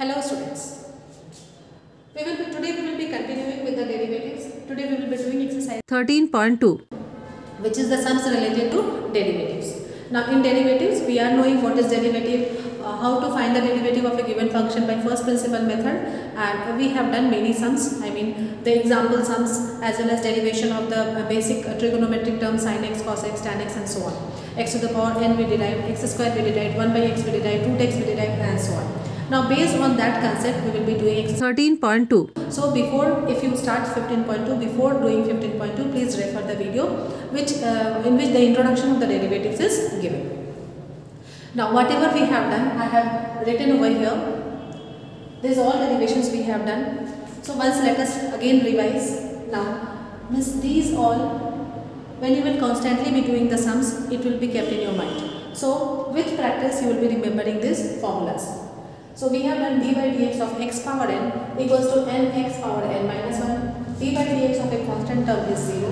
Hello students. Today we will be continuing with the derivatives. Today we will be doing exercise 13.2, which is the sums related to derivatives. Now in derivatives we are knowing what is derivative, how to find the derivative of a given function by first principle method, and we have done many sums. I mean the example sums as well as derivation of the basic trigonometric terms sin x, cos x, tan x and so on. X to the power n we derived, x square we derived, 1 by x we derived, 2x we derived and so on. Now based on that concept we will be doing 13.2. So if you start 15.2, before doing 15.2 please refer the video in which the introduction of the derivatives is given. Now whatever we have done, I have written over here. These all derivations we have done. So once let us again revise. Now these all, when you will constantly be doing the sums, it will be kept in your mind. So with practice you will be remembering these formulas. So we have done d by dx of x power n equals to nx power n minus 1. d by dx of a constant term is 0.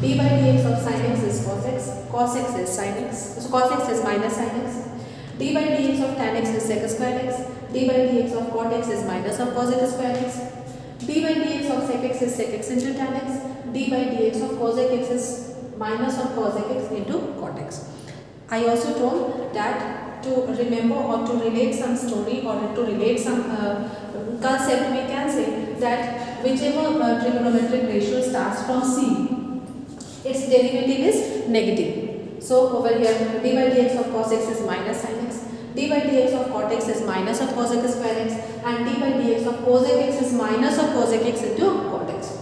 d by dx of sin x is cos x is sin x, so cos x is minus sin x. d by dx of tan x is sec square x. d by dx of cot x is minus of cos x square x. d by dx of sec x is sec x into tan x. d by dx of cos x is minus of cos x into cot x. I also told that to remember or to relate some story or to relate some concept, we can say that whichever trigonometric ratio starts from c, its derivative is negative. So over here d by dx of cos x is minus sin x, d by dx of cot x is minus of cos x square x, and d by dx of cos x is minus of cos x into cot x.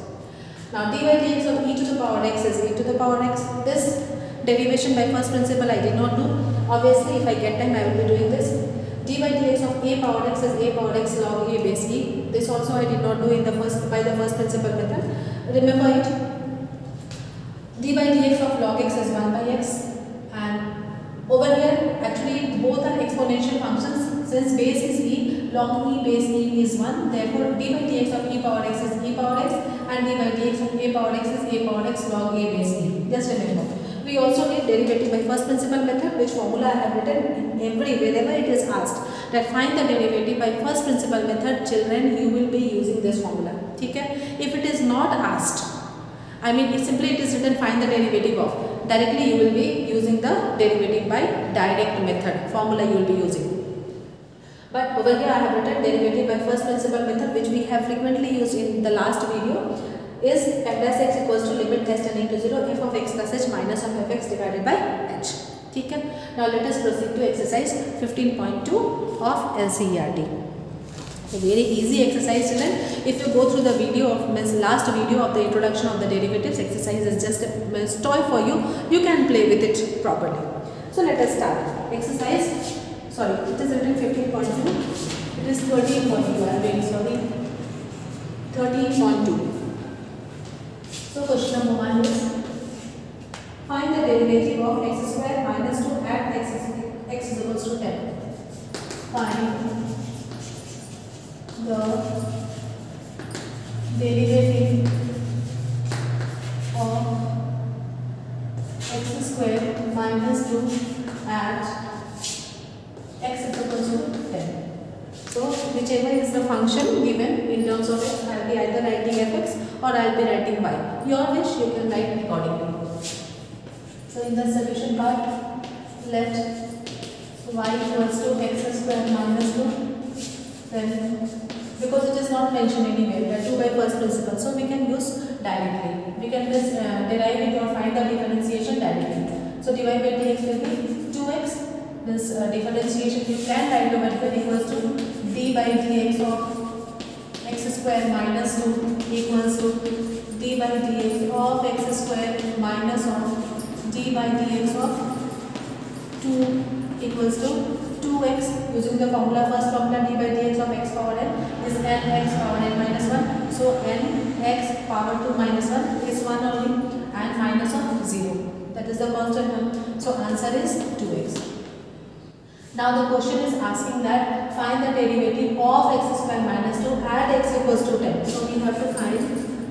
Now d by dx of e to the power x is e to the power x. This derivation by first principle I did not do. Obviously if I get time I will be doing this. d by dx of a power x is a power x log a base e. This also I did not do in the first principle method. Remember it. d by dx of log x is 1 by x, and over here actually both are exponential functions. Since base is e, log e base e is 1, therefore d by dx of e power x is e power x, and d by dx of a power x is a power x log a base e. Just remember. We also need derivative by first principle method, which formula I have written wherever it is asked that find the derivative by first principle method. Children, you will be using this formula. Okay? If it is not asked, I mean simply it is written find the derivative of, directly you will be using the derivative by direct method formula you will be using. But over here I have written derivative by first principle method, which we have frequently used in the last video, is f dash x equals to limit s tending to 0 f of x plus h minus of fx divided by h. Okay? Now let us proceed to exercise 15.2 of NCERT. A very easy exercise, children. If you go through the video of last video of the introduction of the derivatives, exercise is just a toy for you. You can play with it properly. So let us start. Exercise, sorry, it is written 15.2. It is 13.2. I am very sorry. 13.2. So question number 1 is find the derivative of x square minus 2 at x is equals to 10. Find the derivative of x square minus 2 at x is equals to 10. So whichever is the function given in terms of x, I will be either writing fx or I will be writing y. Your wish, you can write accordingly. So in the solution part, let y equals to x square minus 2. Then because it is not mentioned anywhere, that 2 by first principle, so we can use directly. We can just derive it or find the differentiation directly. So dy by dx will be 2x. This differentiation you can write over here equals to d by dx of x square minus 2 equals to d by dx of x square minus of d by dx of 2 equals to 2x. Using the formula, first formula, d by dx of x power n is nx power n minus 1. So nx power 2 minus 1 is 1 only, and minus of 0. That is the constant term. So answer is 2x. Now the question is asking that find the derivative of x square minus 2 at x equals to 10. So we have to find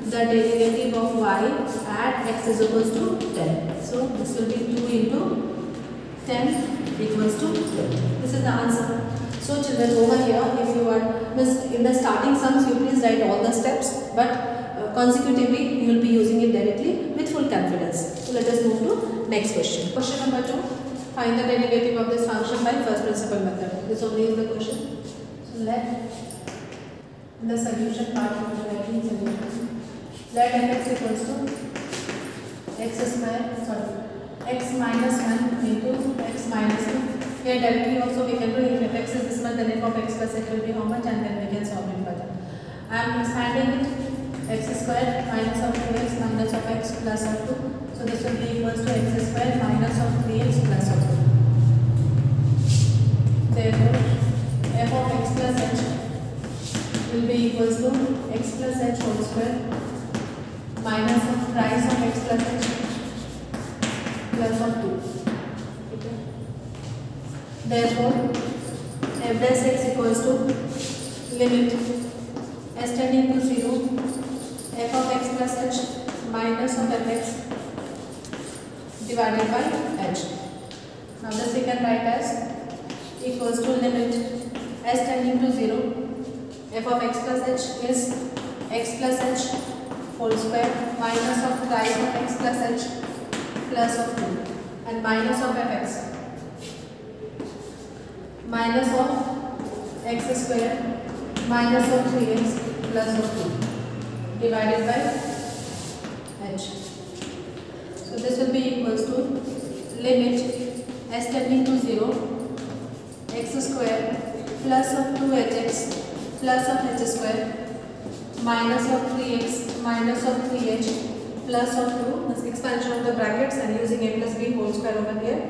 the derivative of y at x is equals to 10. So this will be 2 into 10 equals to 12. This is the answer. So children, over here, if you are in the starting sums, you please write all the steps, but consecutively you will be using it directly with full confidence. So let us move to next question. Question number 2. Find the derivative of this function by first principle method. This only is the question. So let in the solution part of the writing solution, let fx equals to x minus 1 into x minus 2. Here directly also we can do, if fx is this much, then f of x plus h will be how much, and then we can solve it further. I am expanding it, x square minus of 2x minus of x plus of 2. So this will be equals to x square minus of 3x plus of 2. Therefore, f of x plus h will be equals to x plus h whole square minus of price of x plus h plus of 2. Okay. Therefore, f dash x equals to limit s tending to 0 f of x plus h minus of fx divided by h. Now this we can write as equals to limit s tending to 0 f of x plus h is x plus h whole square minus of price of x plus h plus of 2 and minus of fx minus of x square minus of 3x plus of 2 divided by h. So this will be equals to limit s tending to 0 x square plus of 2hx plus of h square minus of 3x minus of 3h plus of 2, this expansion of the brackets and using a plus b whole square over here,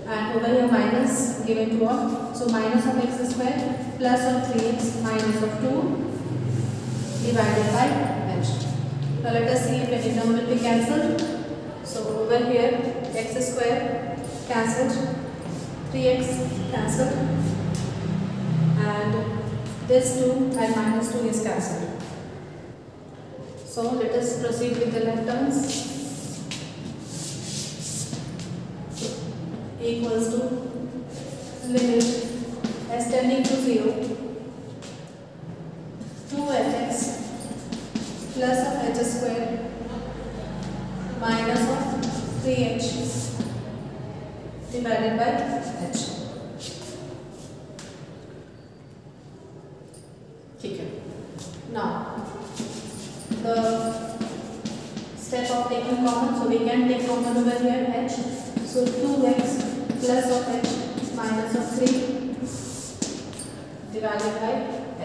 and over here minus given to all. So minus of x square plus of 3x minus of 2 divided by h. Now let us see if any term will be cancelled. So over here x square cancelled, 3x cancelled, and this 2 and minus 2 is cancelled. So let us proceed with the left terms. Equals to limit s tending to 0 2hx plus of h square minus of 3h divided by h. Okay. Now the step of taking common, so we can take common over here h. So 2x plus of h minus of 3 divided by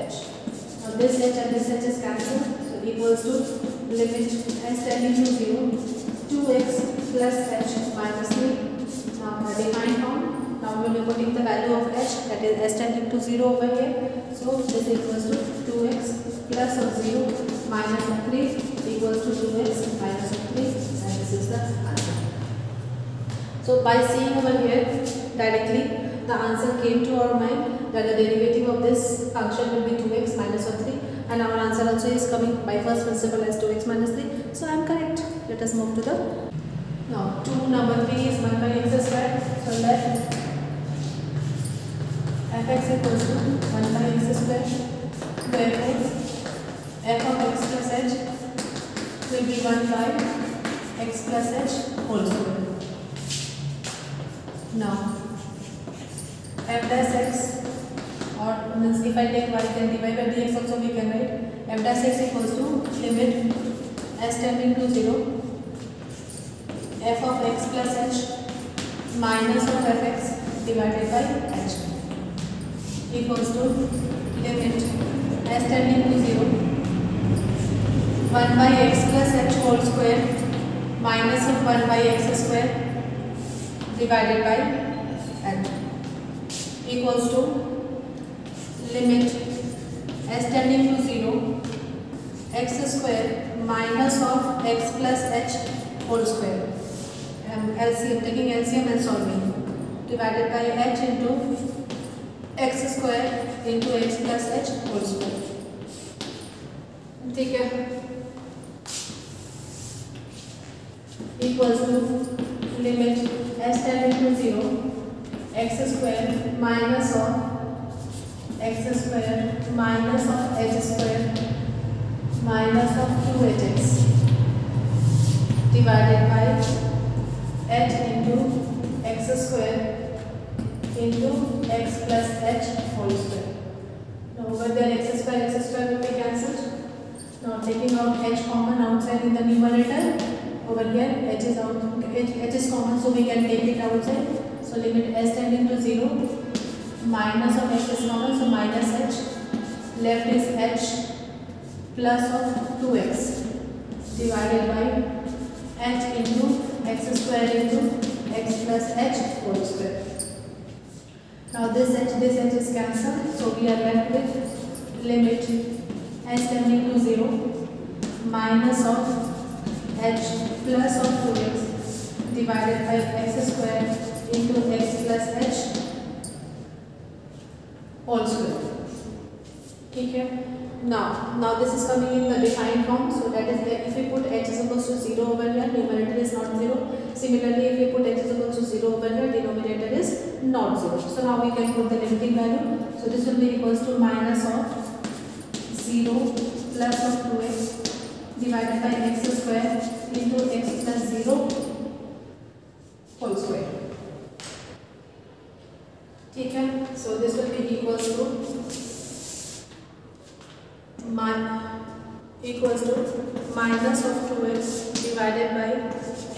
h. Now this h and this h is cancelled, so equals to limit s tending to 0 2x plus h minus 3. Now the defined form. Now we will be putting the value of h, that is s tending to 0 over here. So this equals to 2x plus of 0 minus of 3 equals to 2x minus of 3, and this is the answer. So by seeing over here directly, the answer came to our mind that the derivative of this function will be 2x minus of 3, and our answer also is coming by first principle as 2x minus 3. So I am correct. Let us move to the now 2 number 3 is 1 by x square. So let fx equals to 1 by x square. Therefore f of x plus h will be 1 by x plus h whole square. Now f dash x, or means if I take y then divide by dx also we can write f dash x equals to limit s tending to 0 f of x plus h minus of fx divided by h equals to limit s tending to 0 1 by x plus h whole square minus of 1 by x square divided by h equals to limit s tending to 0 x square minus of x plus h whole square, LCM, taking LCM and solving, divided by h into x square into x plus h whole square. ठीक है, equals to limit s tending to 0 x square minus of x square minus of h square minus of 2hx divided by h into x square into x plus h whole square. Now over there x square will be cancelled. Now taking out h common outside in the numerator, over here h is out, h is common, so we can take it outside. So limit s tending to 0, minus of h is common, so minus h, left is h plus of 2x divided by h into x square into x plus h whole square. Now this h is cancelled, so we are left with limit s tending to 0, minus of h plus of 2x divided by x square into x plus h whole square. Okay. Now this is coming in the defined form, so that is if we put h is equals to 0 over here, numerator is not 0. Similarly, if we put h is equals to 0 over here, denominator is not 0. So now we can put the limiting value. So this will be equals to minus of 0 plus of 2x divided by x square into x plus 0 whole square. Okay. So this will be equals to minus of 2x divided by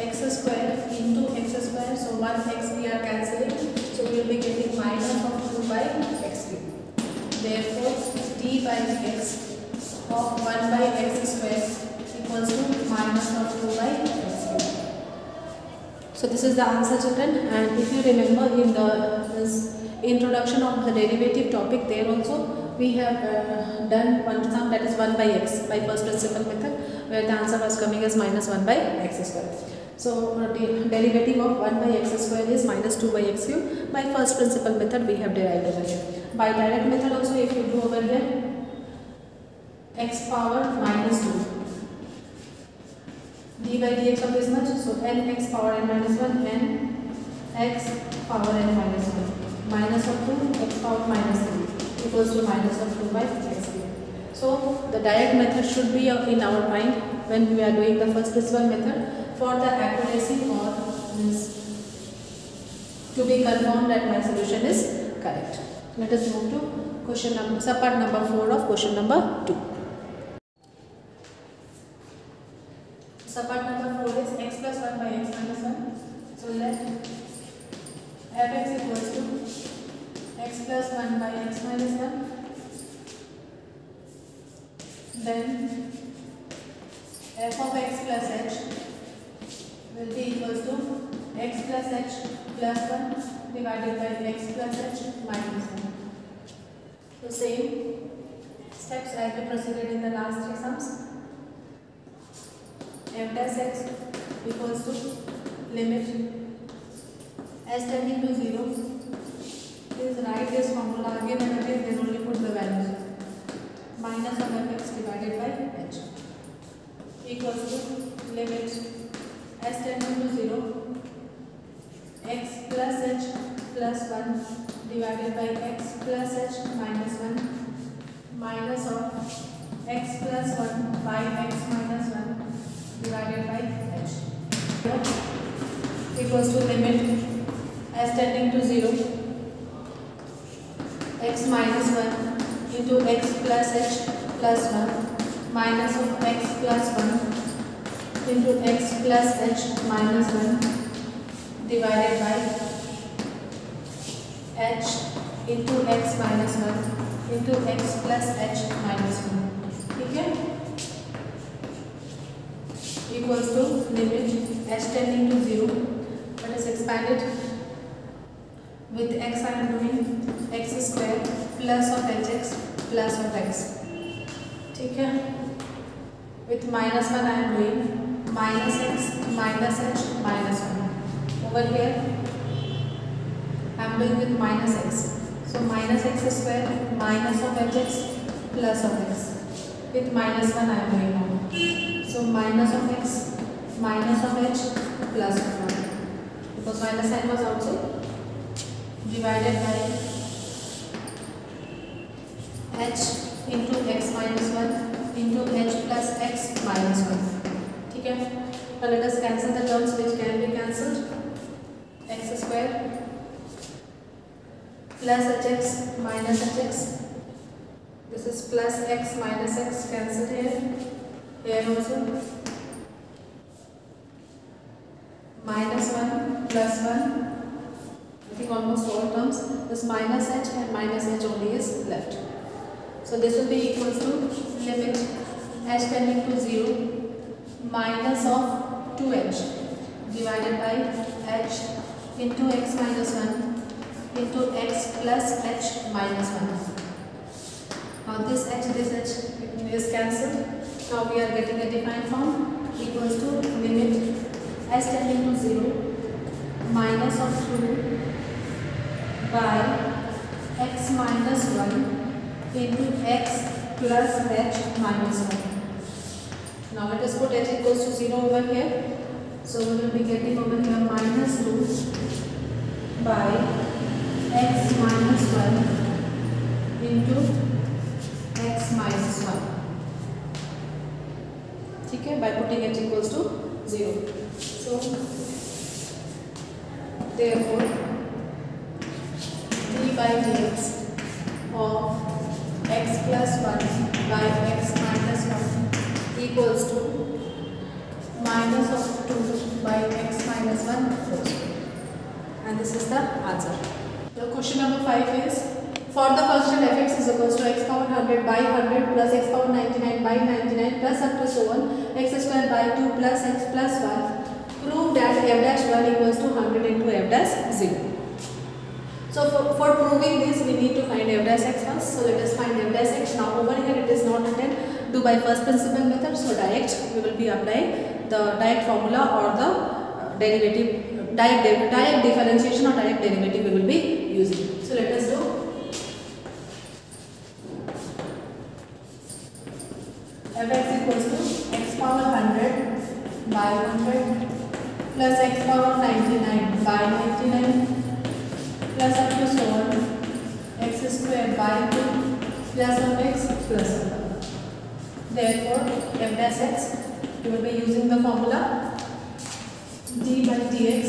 x square into x square. So 1x we are cancelling, so we will be getting minus of 2 by x cube. Therefore d by dx of 1 by x square equals to minus of 2 by x cube. So this is the answer, children. And if you remember in this introduction of the derivative topic, there also we have done one sum, that is 1 by x by first principle method, where the answer was coming as minus 1 by x square. So the derivative of 1 by x square is minus 2 by x cube. By first principle method we have derived over here. By direct method also, if you do over here, x power minus 2 d by dx of this much, so n x power n minus 1 n x power n minus 1 minus of 2 x power minus 3 equals to minus of 2 by x cube. So the direct method should be in our mind when we are doing the first principle method, for the accuracy or to be confirmed that my solution is correct. Let us move to question number, subpart number 4 of question number 2. Subpart number 4 is x plus 1 by x minus 1. So let fx equals to x plus 1 by x minus 1, then f of x plus h will be equals to x plus h plus 1 divided by x plus h minus 1. So same steps as we proceeded in the last three sums. F dash x equals to limit s tending to 0. Please write this formula again and again, then only put the values. Minus of fx divided by h equals to limit s tending to 0, x plus h plus 1 divided by x plus h minus 1 minus of x plus 1 by x minus 1 divided by h equals to limit s tending to 0, x minus 1 into x plus h plus 1 minus of x plus 1 into x plus h minus 1 divided by h into x minus 1 into x plus h minus 1. Okay? Equals to limit h tending to 0. Let us expand it. With x I am doing x square plus of hx plus of x. Okay? With minus 1 I am doing minus x minus h minus 1. Over here I am doing with minus x. So minus x square minus of hx plus of x. With minus 1 I am doing now. So minus of x minus of h plus of 1. Because minus sign was outside. Divided by h into x minus 1 into h plus x minus 1. ठीक है. Now let us cancel the terms which can be cancelled. X square plus hx minus hx. This is plus x minus x cancelled here. Here also minus 1 plus 1. I think almost all terms. This minus h and minus h only is left. So this will be equal to limit h tending to 0 minus of 2h divided by h into x minus 1 into x plus h minus 1. Now this h is cancelled. Now we are getting a defined form equals to limit h tending to 0 minus of 2 by x minus 1 into x plus h minus 1. Now let us put h equals to 0 over here. So we will be getting over here minus 2 by x minus 1 into x minus 1. ठीक है, by putting h equals to 0. So therefore d by dx of x plus 1 by x minus 1 equals to minus of 2 by x minus 1 whole square. And this is the answer. The question number 5 is, for the function fx is equals to x power 100 by 100 plus x power 99 by 99 plus up to so on x square by 2 plus x plus 1. Prove that f dash 1 equals to 100 into f dash 0. So for proving this we need to find f dash x first. So let us find f dash x. Now over here it is not written, do by first principle method. So direct we will be applying the direct formula or the derivative, direct differentiation or direct derivative we will be using. So let us do. Fx equals to x power 100 by 100 plus x power 99 by 99 plus up to so on x square by 2 plus of x plus 1. Therefore f dash x, we will be using the formula d by dx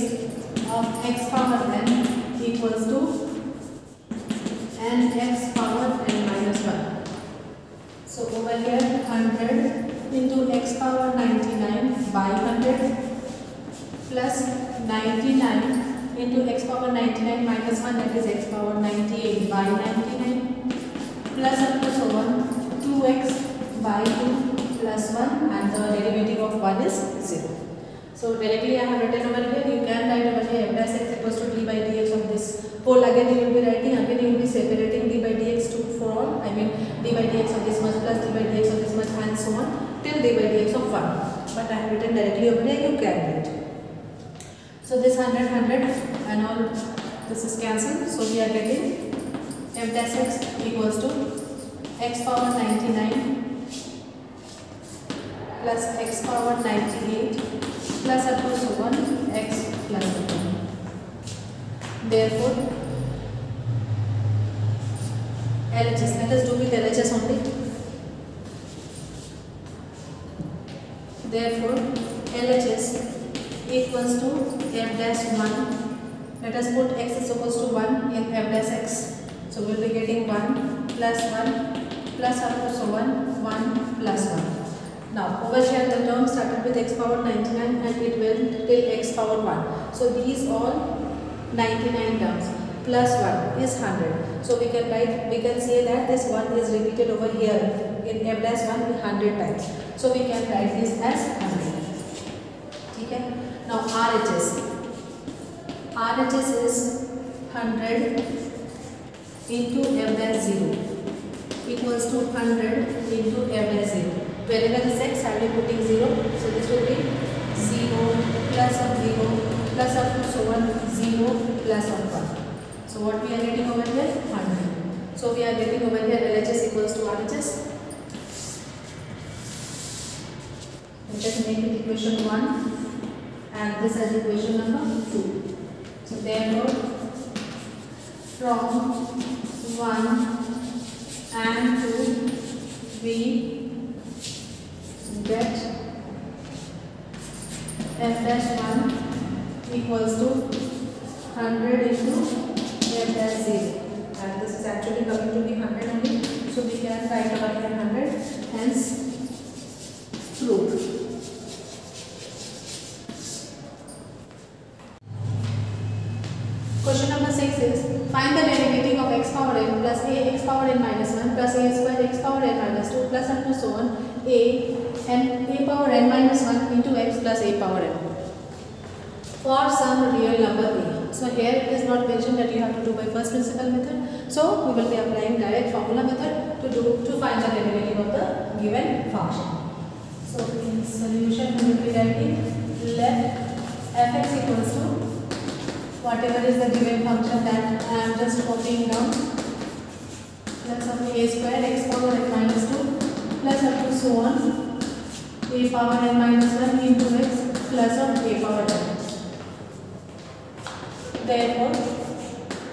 of x power n equals to n x power n minus 1. So over here 100 into x power 99 by 100 plus 99 into x power 99 minus 1, that is x power 98 by 99 plus up to so on 2x by 2 plus 1 and the derivative of 1 is 0. So directly I have written over here, you can write over here f dash x equals to d by dx of this whole. Again you will be writing, again you will be separating d by dx to for all, I mean d by dx of this much plus d by dx of this much and so on till d by dx of 1. But I have written directly over here, you can write. So this 100 and all this is cancelled. So we are getting f dash x equals to x power 99 plus x power 98 plus up to so on x plus 1. Therefore LHS, let us do with LHS only. Therefore LHS equals to f dash 1. Let us put x is equals to 1 in f dash x. So we will be getting 1 plus 1 plus up to so 1 plus 1. Now over here the term started with x power 99 and it went till x power 1. So these all 99 terms plus 1 is 100. So we can write, we can say that this 1 is repeated over here in f dash 1 100 times. So we can write this as 100. Okay. Now RHS is 100 into f dash 0 equals to 100 into f dash 0. Wherever is x, I will be putting 0. So this will be 0 plus of 0 plus up to so on 0 plus of 1. So what we are getting over here? 100. So we are getting over here LHS equals to RHS. Let us make it equation 1 and this as equation number 2. So therefore from 1 and to we get f dash 1 equals to 100 into f dash 0, and this is actually coming to be 100 only, so we can write over here 100, hence proved. Question number 6 is find the derivative of x power n plus a x power n minus 1 plus a square x power n minus 2 plus and so on a power n minus 1 into x plus a power n for some real number a. So here it is not mentioned that you have to do by first principle method. So we will be applying direct formula method to find the derivative of the given function. So in solution we will be writing let fx equals to whatever is the given function that I am just copying down, plus of a square x power n minus 2 plus up to so on a power n minus 1 into x plus of a power n. Therefore,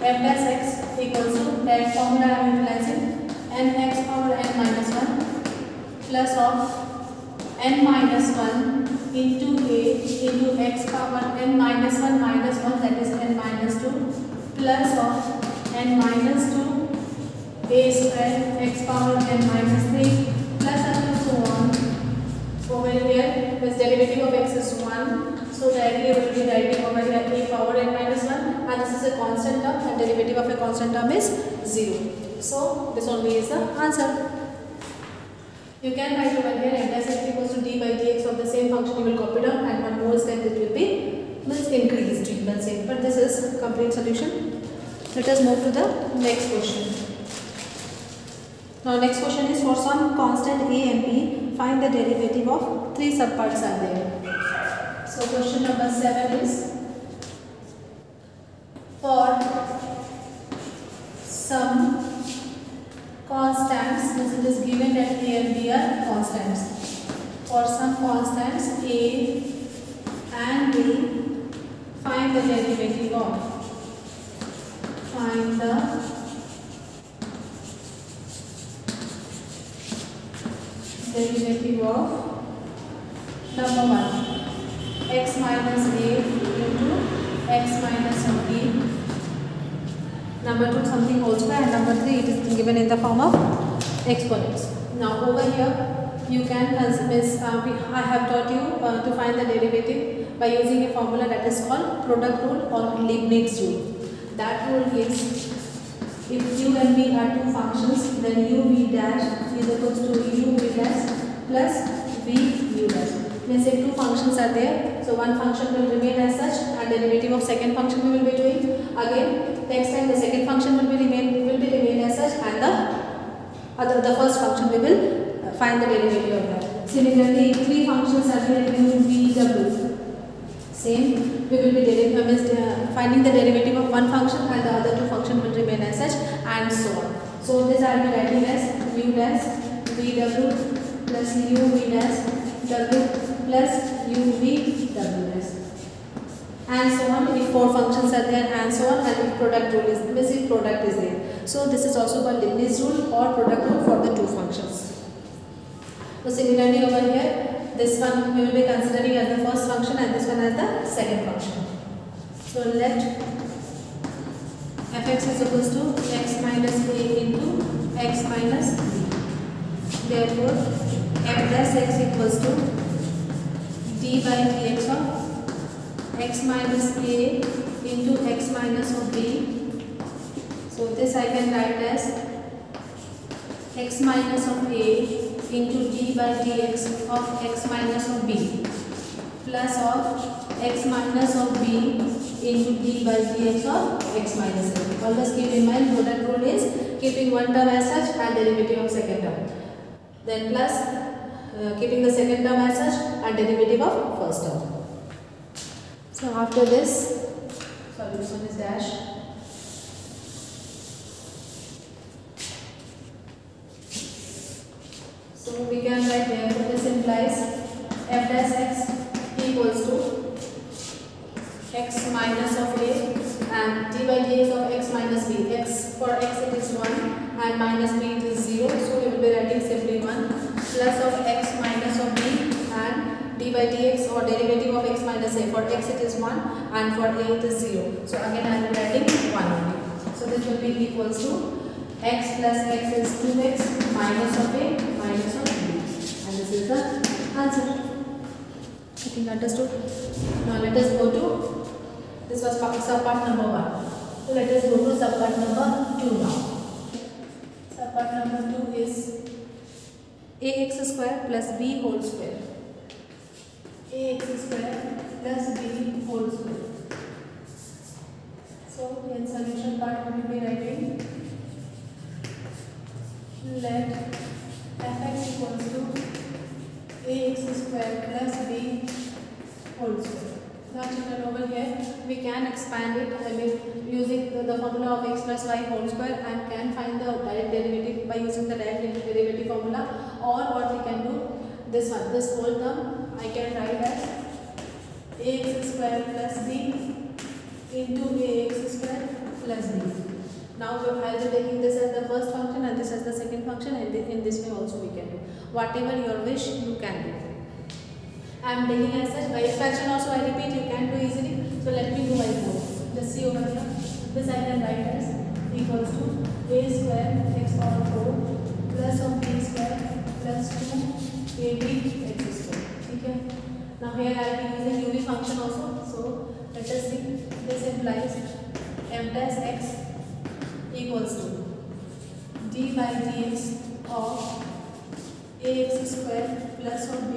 f dash x equals to that formula I am utilizing n x power n minus 1 plus of n minus 1 into a into x power n minus 1 minus 1, that is n minus 2 plus of n minus 2 a square x power n minus 3 plus and so on. Over here this derivative of x is 1, so directly we will be writing over here a power n minus 1, and this is a constant term and derivative of a constant term is 0. So this only is the answer. You can write over here f dash x equals to d by dx of the same function. You will copy down, and one more step it will be increased, you can say. But this is complete solution. Let us move to the next question. Now next question is for some constant a and b, find the derivative of 3 subparts are there. So question number 7 is for some constants, this is given that a and b are constants. For some constants a and b, find the derivative of number 1 x minus a into x minus of b, number 2 something whole square, and number 3 it is given in the form of exponents. Now over here you can I have taught you to find the derivative by using a formula that is called product rule or Leibniz rule. That rule is if u and v are two functions, then u v dash is equals to u v dash plus v u dash. Means if two functions are there, so one function will remain as such and derivative of second function we will be doing. Again next time the second function will remain as such, and the first function we will find the derivative of that. Similarly, if three functions are there in v w, same we will be finding the derivative of one function and the other two function will remain as such, and so on. So this I will be writing as u dash v w plus u v dash w plus u v w dash, and so on. If four functions are there, and so on, and if product rule is product is there. So this is also called Leibniz rule or product rule for the two functions. So similarly over here, this one we will be considering as the first function and this one as the second function. So let fx is equals to x minus a into x minus b. Therefore, f dash x equals to d by dx of x minus a into x minus of b. So this I can write as x minus of a into d by dx of x minus of b plus of x minus of b into d by dx of x minus a. Always keep in mind product rule is keeping one term as such and derivative of second term. Then plus keeping the second term as such and derivative of first term. So after this, sorry, this one is dash. So we can write here, this implies f dash x equals to x minus of a and d by dx of x minus b. X for x it is 1 and minus b it is 0. x it is 1 and for a it is 0. So again I am writing 1 only. So this will be equals to x plus x is 2x minus of a minus of b, and this is the answer. I think understood. Now let us go to, this was subpart number 1. So let us go to subpart number 2 now. Subpart number 2 is ax square plus b whole square. Ax square plus b whole square. So in solution part we will be writing, let fx equals to ax square plus b whole square. Now children, over here we can expand it, I mean using the formula of x plus y whole square, and can find the direct derivative by using the direct derivative formula. Or what we can do, this one, this whole term I can write as ax square plus b into ax square plus b. Now I will be taking this as the first function and this as the second function, and in this way also we can do. Whatever your wish you can do. I am taking as such. By expansion also I repeat you can do easily. So let me do by 4. Just see over here. This I can write as equals to a square x power 4 plus of b square plus 2ab x square. Okay. Now here I will be using uv function also. So let us see. This implies m dash x equals to d by dx of ax square plus of b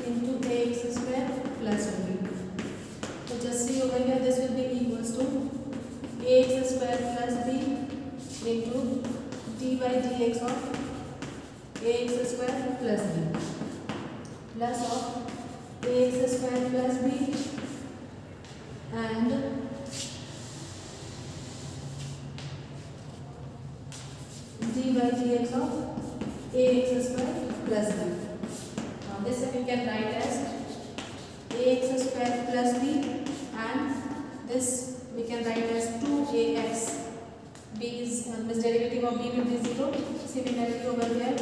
into ax square plus of b. So just see over here, this will be equals to ax square plus b into d by dx of ax square plus b plus of ax square plus b and d by dx of ax square plus b. Now this we can write as ax square plus b, and this we can write as 2ax. b is this derivative of b will be 0. Similarly over here,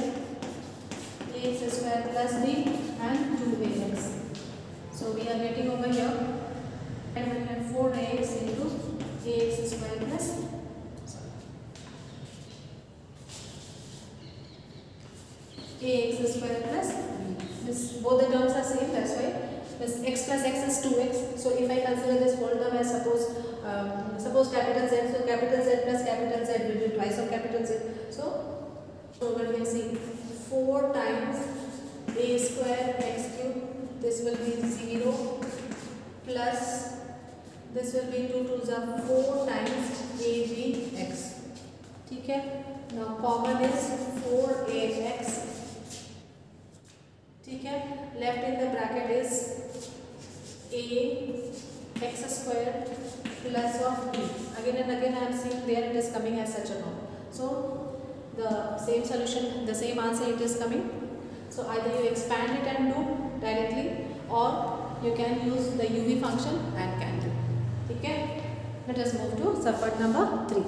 ax square plus b and 2ax. So we are getting over here 4ax into ax square plus ax square plus b. This, both the terms are same, that's why this x plus x is 2x. So if I consider this whole term as suppose capital Z, so capital Z plus capital Z will be twice of capital Z. So over here see 4 times a square x cube, this will be 0 plus this will be 2 to the 4 times abx. Okay. Now common is 4ax. Okay. Left in the bracket is a x square plus of b. Again and again I am seeing there it is coming as such a norm. So the same solution, the same answer it is coming. So either you expand it and do directly, or you can use the uv function and can do. Okay. Let us move to subpart number 3.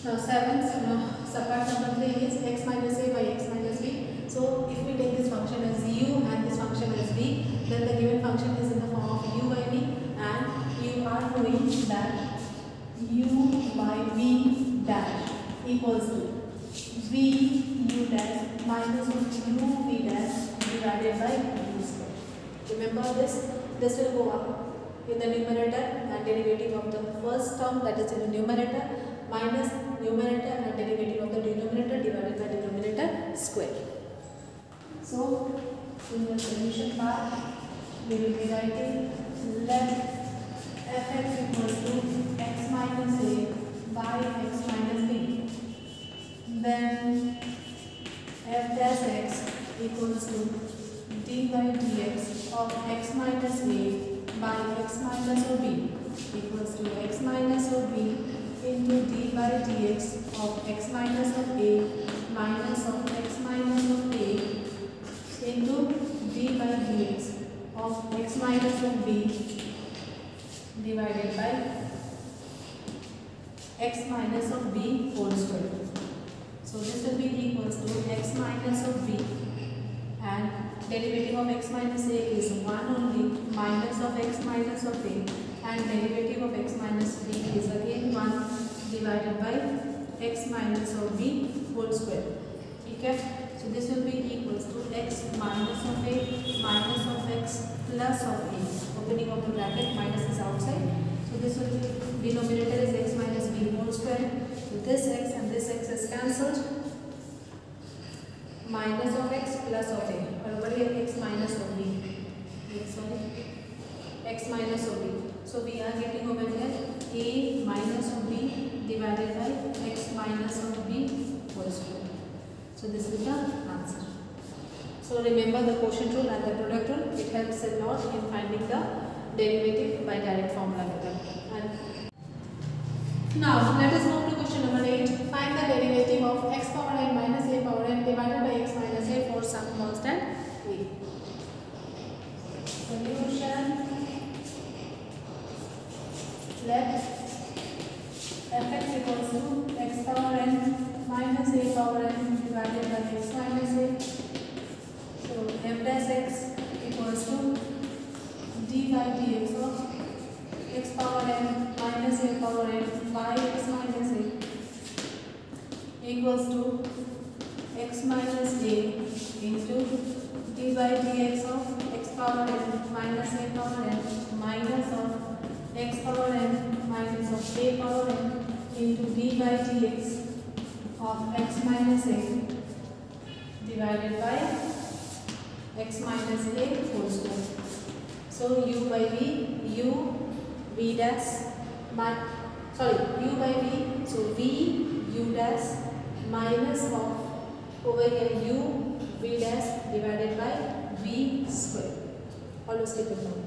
Now subpart number 3 is x minus a by x minus b. So if we take this function as u and this function as v, then the given function is in the form of u by v, and you are knowing that u by v dash equals to v u dash minus u v dash divided by u square. Remember this will go up in the numerator and derivative of the first term, that is in the numerator, minus numerator and derivative of the denominator divided by denominator square. So in the solution part we will be writing, let fx equals to x minus a by x minus b. Then f dash x equals to d by dx of x minus a by x minus b equals to x minus b into d by dx of x minus of a minus of x minus of a into d by dx of x minus of b divided by x minus of b whole square. So this will be equals to x minus of b and derivative of x minus a is 1 only, minus of x minus of a, and derivative of x minus b is again 1 divided by x minus of b whole square. Okay, so this will be equals to x minus of a minus of x plus of a, opening of the bracket, minus is outside, so this will be, denominator is x minus b whole square. So this x and this x is cancelled, minus of x plus of a, or over here x minus of b, x minus of b. So we are getting over here a minus of b divided by x minus of b whole square. So this is the answer. So remember the quotient rule and the product rule, it helps a lot in finding the derivative by direct formula method. And now let us move to question number 8. Find the derivative of x power n minus a power n divided by x minus a for some constant a. Solution. Let fx equals to x power n minus a power n divided by x minus a. So f dash x equals to d by dx of x power n minus a power n by x minus a equals to x minus a into d by dx of x power n minus a power n minus of x power n minus of a power n into d by dx of x minus a divided by x minus a whole square. So u by v dash u by v, so v u dash minus of over here u v dash divided by v square. Always keep it down.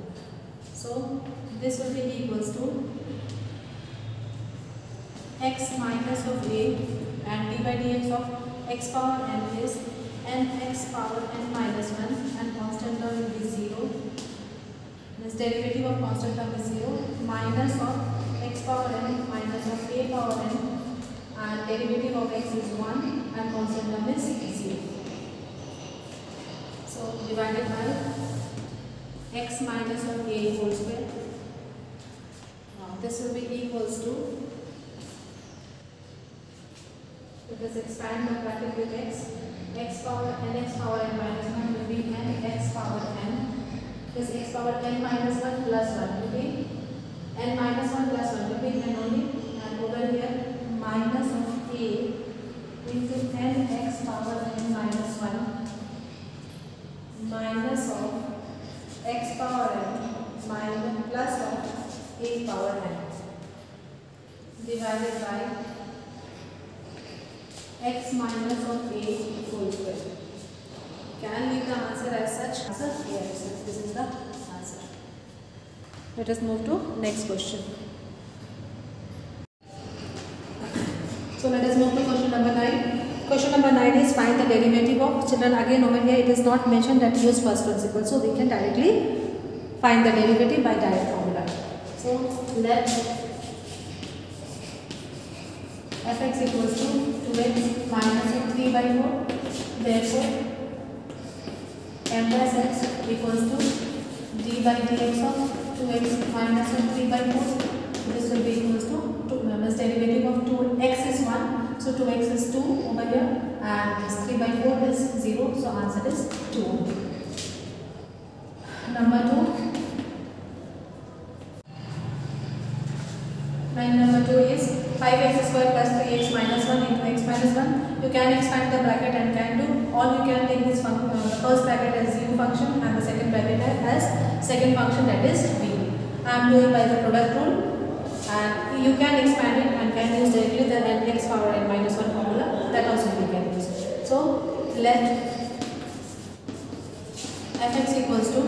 So this will be equals to x minus of a and d by dx of x power n is nx power n minus 1 and constant term will be 0. This derivative of constant term is 0 minus of x power n minus of a power n, and derivative of x is 1 and constant term is 0. So divided by x minus of a whole square. Now this will be equals to, let us expand the bracket with x power nx power n minus 1 will be nx power n. This x power n minus 1 plus 1 will be n minus 1 plus 1 will be n only, and over here minus of a into nx power n minus 1 minus of x power n minus plus of a power n divided by x minus of a whole square. Can leave the answer as such. Answer yes, this is the answer. Let us move to next question. So let us move to question number 9. Question number 9 is find the derivative of, children, again over here it is not mentioned that use first principle, so we can directly find the derivative by direct formula. So let fx equals to 2x minus of 3 by 4. Therefore m plus x equals to d by dx of 2x minus of 3 by 4. This will be equals to 2 minus derivative of 2x is 1. So 2x is 2 over here, and this 3 by 4 is 0. So answer is 2. Number 2. Line number 2 is 5x square plus 3x minus 1 into x minus 1. You can expand the bracket and can do. All you can take this first bracket as u function and the second bracket as second function, that is v. I am doing by the product rule, and you can expand it and can use directly the nx power n minus 1 formula, that also we can use. So let fx equals to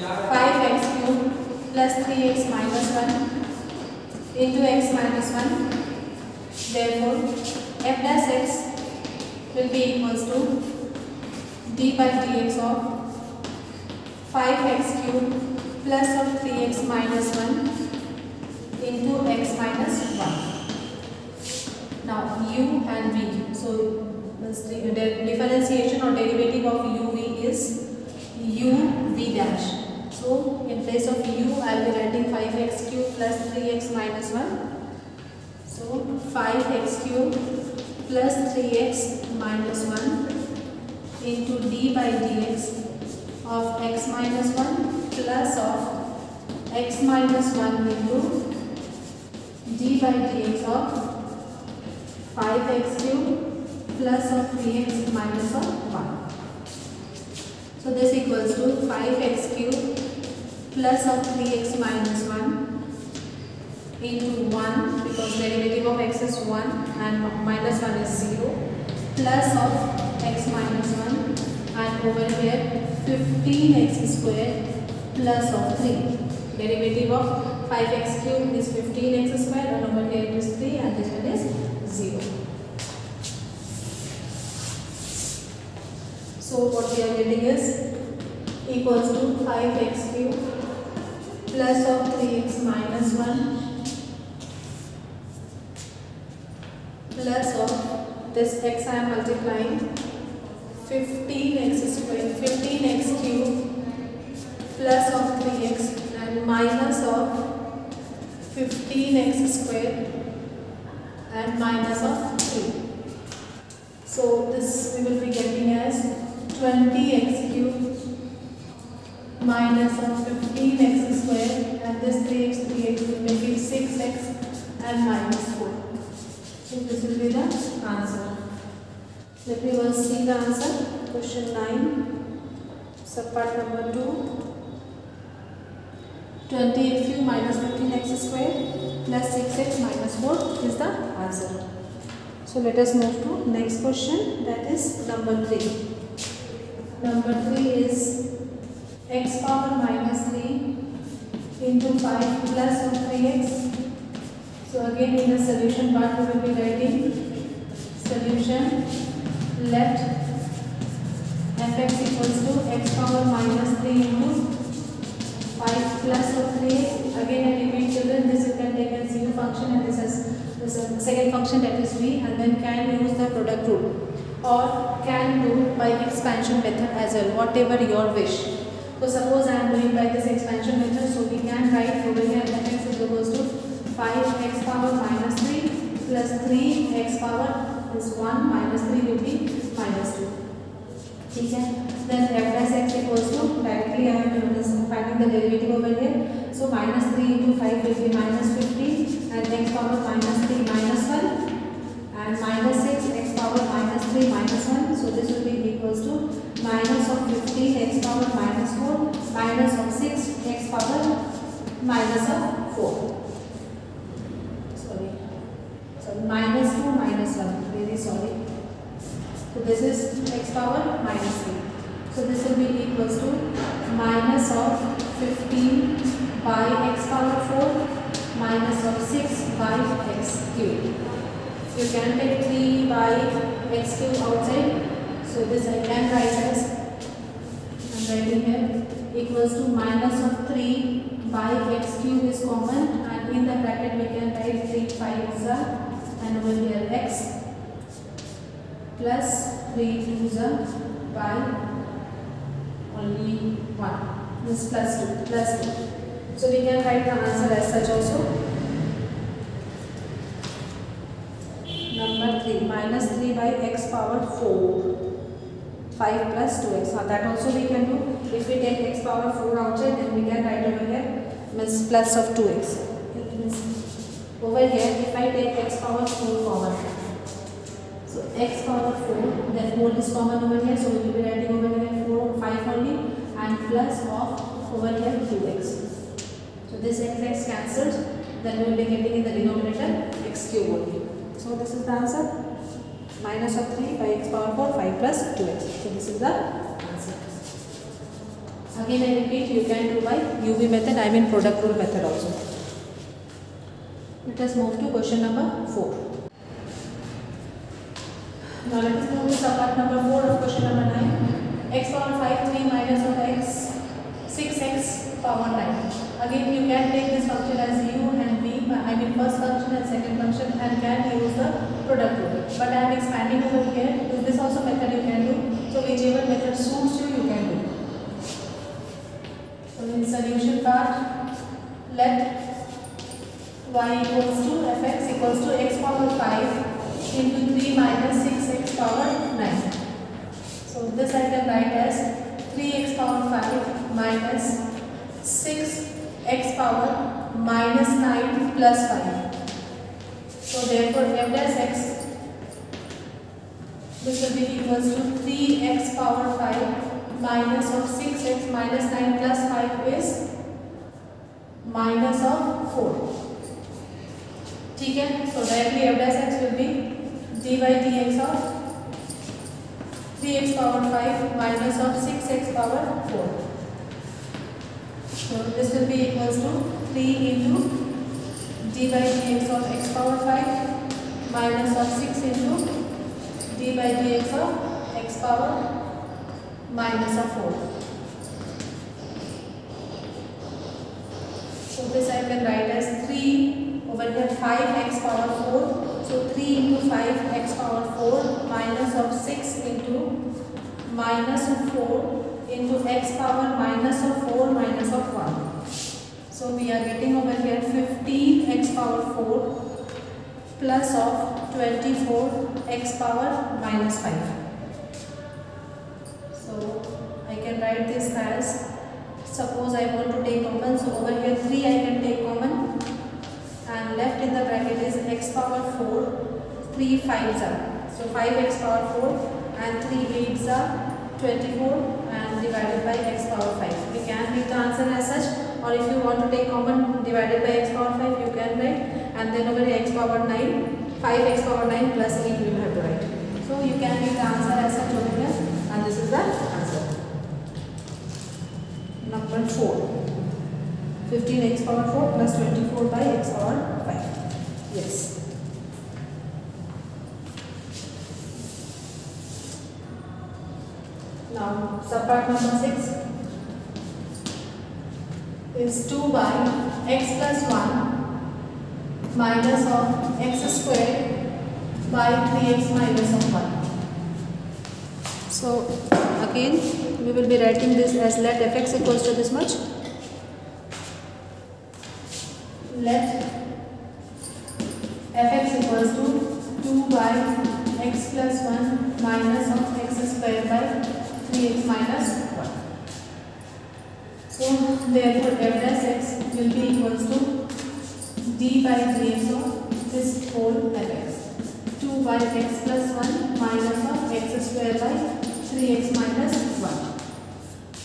5x cube plus 3x minus 1 into x minus 1. Therefore f dash x will be equals to d by dx of 5x cube plus of 3x minus 1 into x minus 1. Now u and v, so differentiation or derivative of uv is uv dash. So in place of u I will be writing 5x cube plus 3x minus 1. So 5x cube plus 3x minus 1 into d by dx of x minus 1 plus of x minus 1 into d by dx of 5x cube plus of 3x minus of 1. So this equals to 5x cube plus of 3x minus 1 into 1 because derivative of x is 1 and minus 1 is 0 plus of x minus 1 and over here 15x square plus of 3. Derivative of 5x cube is 15x square and over here it is 3 and this one is 0. So what we are getting is equals to 5x cube plus of 3x minus 1 plus of this x I am multiplying 15x square 15x cube plus of 3x and minus of 15x square and minus of 3. So this we will be getting as 20x cube minus of 15x square and this 3x will make it 6x and minus 4. So this will be the answer. Let me once see the answer. Question 9, subpart number 2. 20x cube minus 15x square plus 6x minus 4 is the answer. So let us move to next question, that is number 3. Number 3 is x power minus 3 into 5 plus of 3x. So again in the solution part we will be writing solution, let fx equals to x power minus 3 into 5 plus of 3x. Again I repeat children, this you can take as 0 function and this is second function that is v, and then can use the product rule or can do by expansion method as well, whatever your wish. So suppose I am doing by this expansion method, so we can write over here fx is equals to 5x power minus 3 plus 3x power is 1 minus 3 will be minus 2. Okay. Then f dash x equals to, directly I am finding the derivative over here. So minus 3 into 5 will be minus 15 and x power minus 3 minus 1 and minus 6 x power minus 3 minus 1. So this will be equals to minus of 15 x power minus 4 minus of 6 x power minus of 4. Sorry. So minus 2 minus 1. Very sorry. So this is x power minus 3. So this will be equals to minus of 15 by x power 4 minus of 6 by x cube. You can take 3 by x cube outside. So this I can write as, I am writing here, equals to minus of 3 by x cube is common and in the bracket we can write 3 5s and over here x plus 3 2s by only 1. This plus 2. So we can write the answer as such also. Number 3, minus 3 by x power 4. 5 plus 2x. That also we can do. If we take x power 4 outside, then we can write over here means plus of 2x. It means over here, if I take x power 4 common, so x power 4, then 4 is common over here, so we will be writing over here 5 only and plus of over here 2x. So this x cancelled, then we will be getting in the denominator x cube only. So this is the answer. Minus of 3 by x power 4, 5 plus 2x. So this is the answer. Again I repeat, you can do by UV method, I mean product rule method also. Let us move to question number 4. Now let us move to subpart number 4 of question number 9. X power 5, 3 minus of x, 6x power 9. Again you can take this function as u and v, I mean first function and second function, and can use the product rule. But I am expanding over here. This whichever method suits you, you can do. So in solution part, let y equals to fx equals to x power 5 into 3 minus 6x power 9. So this I can write as 3x power 5 minus 6x power minus 9 plus 5. So therefore f dash x, this will be equals to 3x power 5 minus of 6x minus 9 plus 5 is minus of 4. ठीक है, so directly f dash x will be dy dx of 3x power 5 minus of 6x power 4. So this will be equals to 3 into dy dx of x power 5 minus of 6 into dy dx of x power minus of 4. So this I can write as 3 over here 5x power 4. So 3 into 5x power 4 minus of 6 into minus of 4 into x power minus of 4 minus of 1. So we are getting over here 15x power 4 plus of 24x power minus 5. So I can write this as, suppose I want to take common, so over here 3 I can take common, and left in the bracket is x power 4, 3 5s are, so 5x power 4 and 3 8s are 24 and divided by x power 5. We can make the answer as such, or if you want to take common divided by x power 5 you can write, and then over here x power 9, 5x power 9 plus 8 you will have to write. So you can make the answer as such over here, and this is the answer. Number 4, 15x power 4 plus 24 by x power 5. Yes. Now subpart number 6 is 2 by x plus 1 minus of x squared by 3x minus of 1. So again we will be writing this as let fx equals to this much. Let fx equals to 2 by x plus 1 minus of x squared by 3x minus 1. So therefore f dash x will be equals to d by 3x of this whole fx. 2 by x plus 1 minus of x squared by 3x minus 1.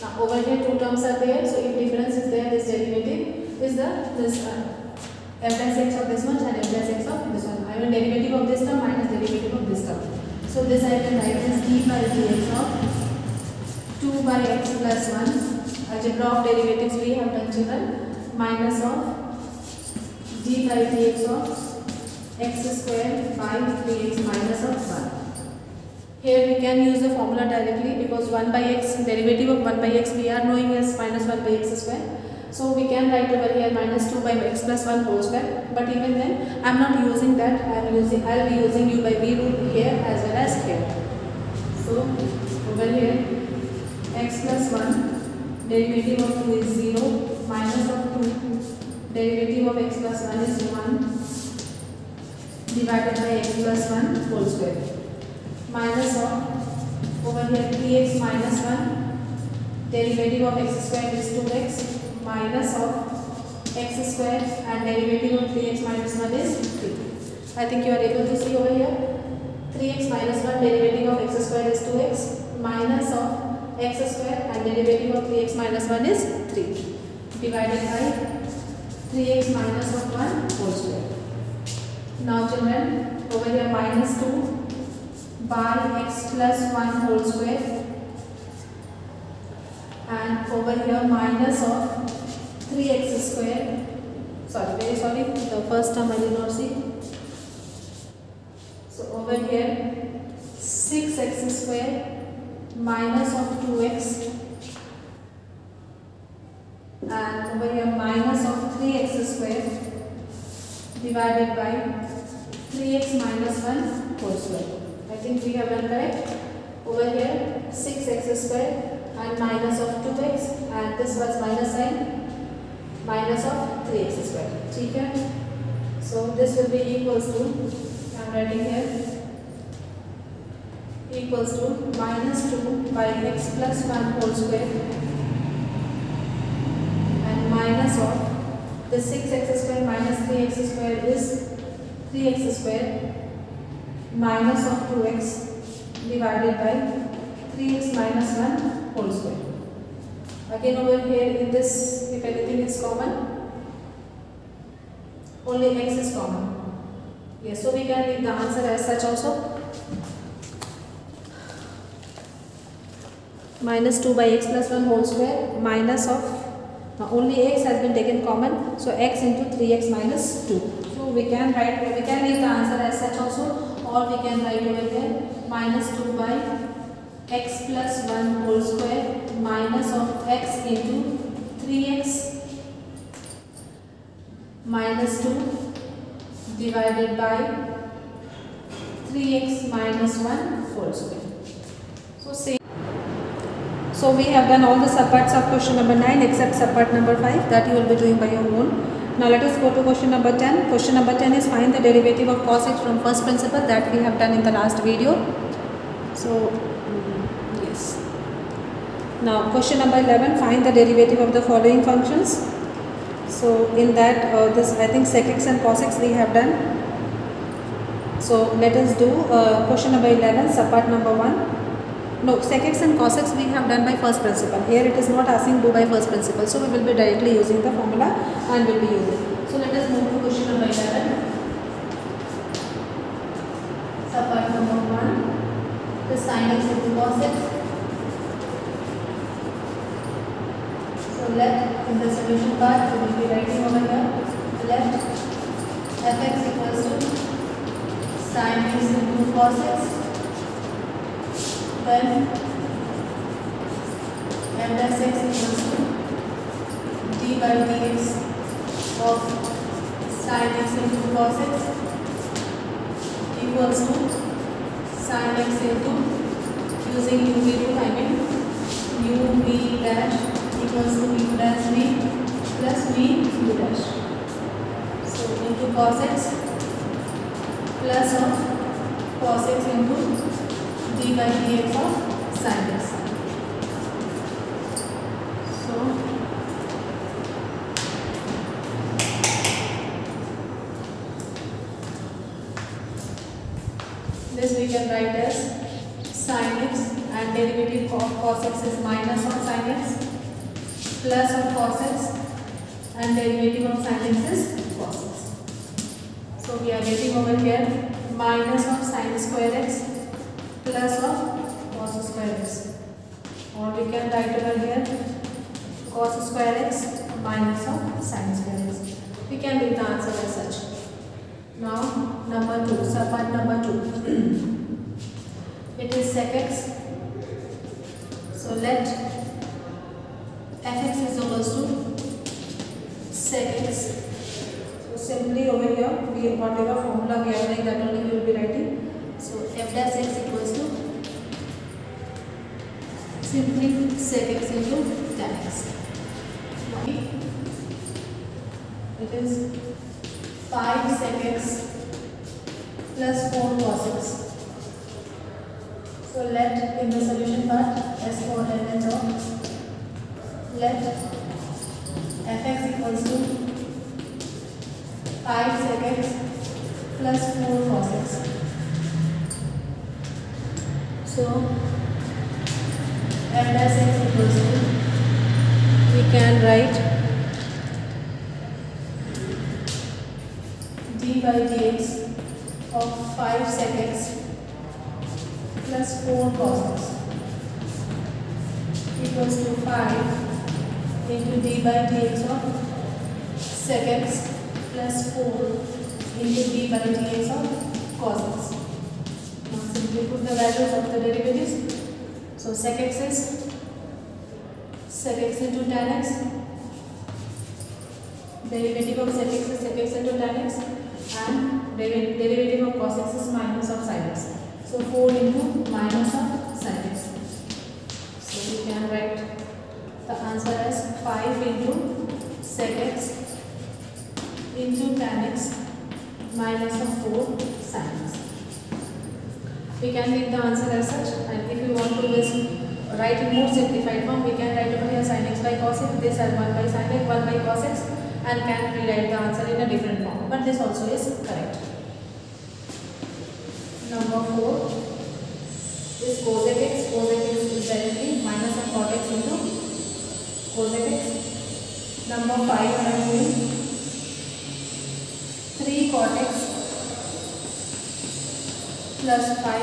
Now over here two terms are there, so if difference is there, this derivative is this f dash x of this much and f dash x of this one. I mean derivative of this term minus derivative of this term. So this I can write as d by dx of 2 by x plus 1, algebra of derivatives we have done children, minus of d by dx of x square by 3x minus of 1. Here we can use the formula directly because 1 by x, derivative of 1 by x we are knowing as minus 1 by x square. So we can write over here minus 2 by x plus 1 whole square, but even then I am not using that. I will be using u by v rule here as well as here. So over here x plus 1 derivative of 2 is 0, minus of 2 derivative of x plus 1 is 1 divided by x plus 1 whole square, minus of over here 3x minus 1 derivative of x square is 2x minus of x square and derivative of 3x minus 1 is 3. I think you are able to see over here 3x minus 1 derivative of x square is 2x minus of x square and derivative of 3x minus 1 is 3 divided by 3x minus of 1 whole square. Now children over here minus 2 by x plus 1 whole square and over here minus of 3x square, very sorry, the first term I did not see. So over here 6x square minus of 2x and over here minus of 3x square divided by 3x minus 1 whole square. I think we have done correct. over here 6x square and minus of 2x, and this was minus sign, minus of 3x square. ठीक है. So this will be equals to, I am writing here, equals to minus 2 by x plus 1 whole square and minus of the 6x square minus 3x square is 3x square minus of 2x divided by 3x minus 1 whole square. Again over here in this, if anything is common, only x is common. Yes, so we can leave the answer as such also. Minus 2 by x plus 1 whole square minus of, only x has been taken common, so x into 3x minus 2. So we can write, we can leave the answer as such also, or we can write over here minus 2 by x plus 1 whole square minus of x into 3x minus 2 divided by 3x minus 1 whole square. So same. So we have done all the subparts of question number 9 except subpart number 5, that you will be doing by your own. Now let us go to question number 10. Question number 10 is find the derivative of cos x from first principle, that we have done in the last video. So yes. Now question number 11, find the derivative of the following functions. So in that this I think sec x and cos x we have done. So let us do question number 11, subpart number 1. No, sec x and cos x we have done by first principle. Here it is not asking do by first principle. So we will be directly using the formula and will be using. So let us move to question number 11. Subpart number 1. The sin x into cos x. So let in the solution part we will be writing over here. Let fx equals to sin x into cos x. Then f dash x equals to d by dx of sin x into cos x equals to sin x into, using uv rule, I mean uv dash equals to u dash v plus v u dash. So into cos x plus of cos x into d by dx of sin x. So this we can write as sin x, and derivative of cos x is minus of sin x plus of cos x, and derivative of sin x is cos x. So we are getting over here minus of sin square x plus of cos square x, or we can write over here cos square x minus of sin square x. We can make the answer as such. Now number 2, subpart number 2. It is sec x. So let fx is equals to sec x. So simply over here, we whatever formula we are writing, that only we will be writing. So f dash x equals to simply sec x into tan x. It is 5 sec x plus 4 cos x. So let in the solution part S4 elements of let fx equals to 5 sec x plus 4 cos x. So f dash x equals to, we can write d by dx of 5 sec x plus 4 cos x equals to 5 into d by dx of sec x plus 4 into d by dx of cos x. Now simply put the values of the derivatives. So sec x is sec x into tan x, derivative of sec x is sec x into tan x, and derivative of cos x is minus of sin x. So 4 into minus of sin sec x into tan x minus of 4 sin x. We can make the answer as such, and if you want to just write in more simplified form, we can write over here sin x by cos x, this as 1 by sin x, 1 by cos x, and can rewrite the answer in a different form, but this also is correct. Number 4 is cosec x. Cosec x is directly minus of cot x into cosec x. Number 5 I am doing 3 cot x plus 5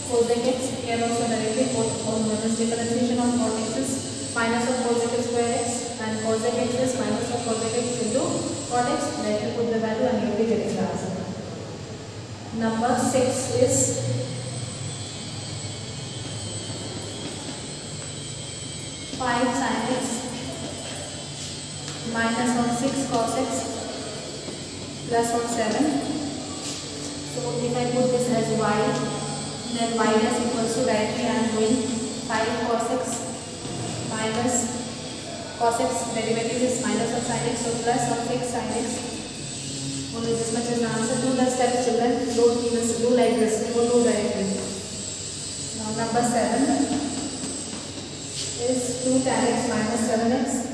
cosec x. Here also directly differentiation of cot x is minus of cosec x square x, and cosec x is minus of cosec x into cot x. Directly put the value and you will be getting the answer. Number 6 is 5 sin x minus of 6 cos x plus of 7. So if I put this as y, then y dash equals to, directly I am doing 5 cos x minus cos x derivative is minus of sin x, so plus of 6 sin x. Only this much is the answer. Do the steps, children. Don't even do like this. Don't do directly. Now number 7 is 2 tan x minus 7x.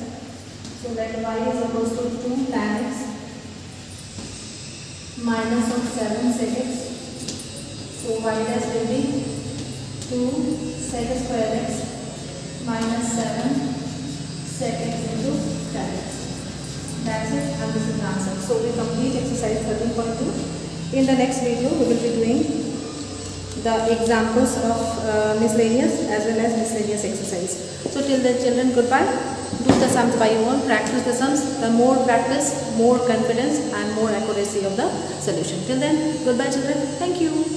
So that y is equals to 2 tan x minus of 7 sec x. So y dash will be 2 sec square x minus 7 sec x into tan x. That's it, and this is the answer. So we complete exercise 13.2. In the next video we will be doing the examples of miscellaneous as well as miscellaneous exercise. So till then, children, goodbye. Do the sums by your own, practice the sums. The more practice, more confidence and more accuracy of the solution. Till then, goodbye children. Thank you.